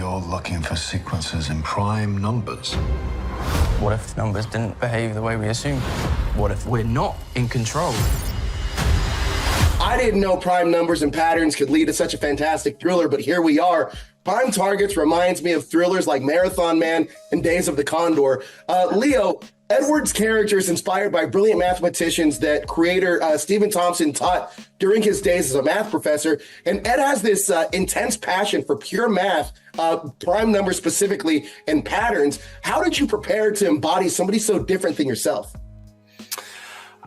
you're looking for sequences in prime numbers. What if the numbers didn't behave the way we assumed? What if we're not in control? I didn't know prime numbers and patterns could lead to such a fantastic thriller, but here we are. Prime Targets reminds me of thrillers like Marathon Man and Days of the Condor. Leo, Edward's character is inspired by brilliant mathematicians that creator Stephen Thompson taught during his days as a math professor. And Ed has this intense passion for pure math, prime numbers specifically, and patterns. How did you prepare to embody somebody so different than yourself?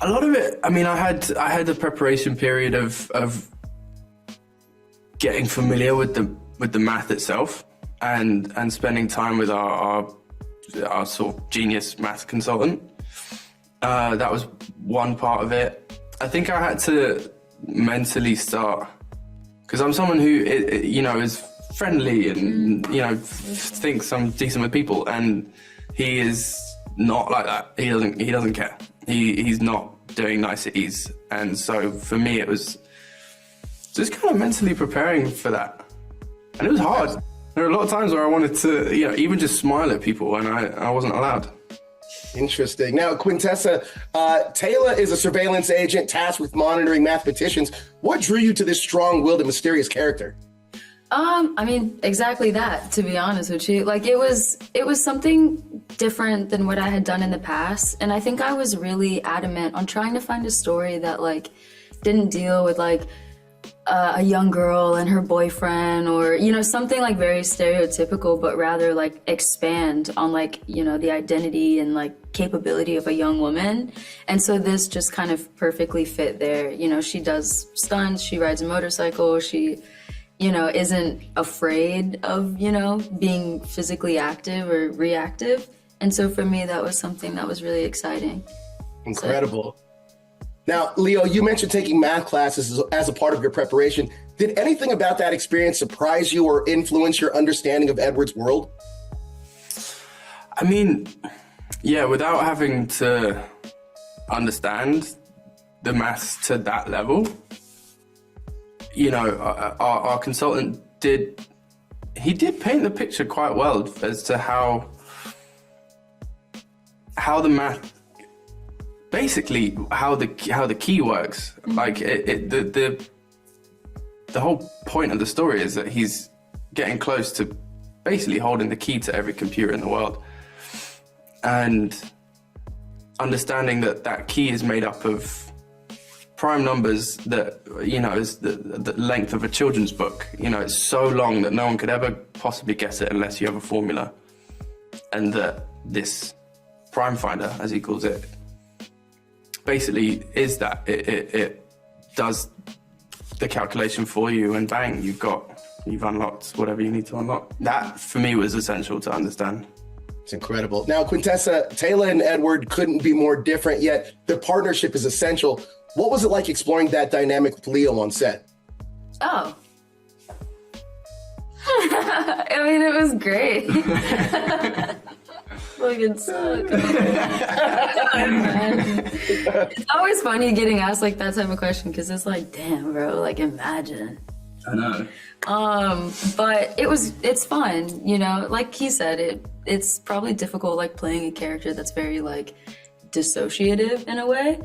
A lot of it, I mean, I had the preparation period of getting familiar with the math itself and spending time with our sort of genius math consultant. That was one part of it. I think I had to mentally start, because I'm someone who, is friendly and, thinks I'm decent with people, and he is not like that. He doesn't care. He's not doing niceties. And so for me, it was just kind of mentally preparing for that. And it was hard. There were a lot of times where I wanted to, even just smile at people, and I wasn't allowed. Interesting. Now, Quintessa, Taylah is a surveillance agent tasked with monitoring mathematicians. What drew you to this strong-willed and mysterious character? I mean, exactly that, to be honest with you. Like, it was something different than what I had done in the past. And I think I was really adamant on trying to find a story that, like, didn't deal with, like, a young girl and her boyfriend, or, something like very stereotypical, but rather like expand on like, the identity and like capability of a young woman. And so this just kind of perfectly fit there. She does stunts, she rides a motorcycle, she, isn't afraid of, being physically active or reactive. And so for me, that was something that was really exciting. Incredible. So, now, Leo, you mentioned taking math classes as a part of your preparation. Did anything about that experience surprise you or influence your understanding of Edward's world? I mean, yeah, without having to understand the maths to that level, our consultant did paint the picture quite well as to how the math, basically how the key works. Mm-hmm. Like the whole point of the story is that he's getting close to basically holding the key to every computer in the world, and understanding that key is made up of prime numbers that is the length of a children's book. It's so long that no one could ever possibly guess it unless you have a formula, and that this prime finder, as he calls it, basically is that it does the calculation for you, and bang, you've unlocked whatever you need to unlock. That for me was essential to understand. It's incredible. Now, Quintessa, Taylah and Edward couldn't be more different, yet their partnership is essential. What was it like exploring that dynamic with Leo on set? Oh. I mean, it was great. Fucking suck. It's always funny getting asked like that type of question, because it's like, damn, bro, like imagine. I know. But it's fun, like he said, it's probably difficult, like playing a character that's very like dissociative in a way.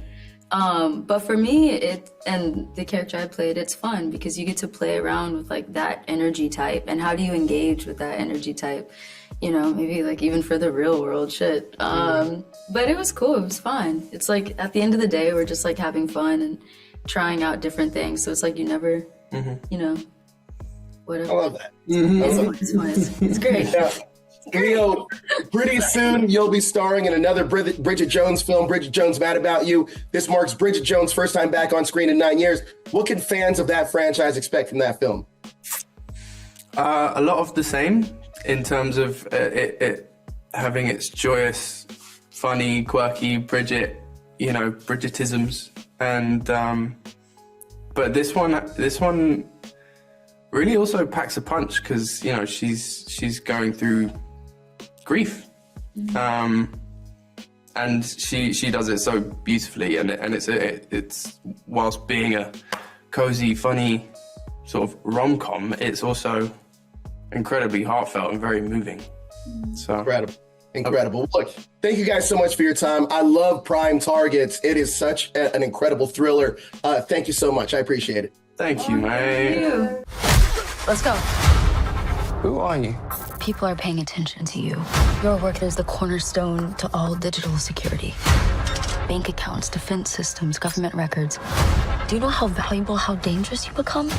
But for me, and the character I played, it's fun because you get to play around with like that energy type, and how do you engage with that energy type? Maybe like even for the real world shit. But it was cool, it was fun. It's like at the end of the day, we're just like having fun and trying out different things. So it's like you never, whatever. I love that. It's fun. It's great. Yeah. Leo, pretty soon you'll be starring in another Bridget Jones film, Bridget Jones Mad About You. This marks Bridget Jones' first time back on screen in 9 years. What can fans of that franchise expect from that film? A lot of the same, in terms of it having its joyous, funny, quirky Bridgetisms, and but this one really also packs a punch, because she's going through grief, and she does it so beautifully, and it's whilst being a cozy, funny sort of rom-com, it's also incredibly heartfelt and very moving. So Incredible. Look, thank you guys so much for your time. I love Prime Targets. It is such an incredible thriller. Thank you so much. I appreciate it. thank you, man. Let's go. Who are you? People are paying attention to you. Your work is the cornerstone to all digital security. Bank accounts, defense systems, government records. Do you know how valuable, how dangerous you become?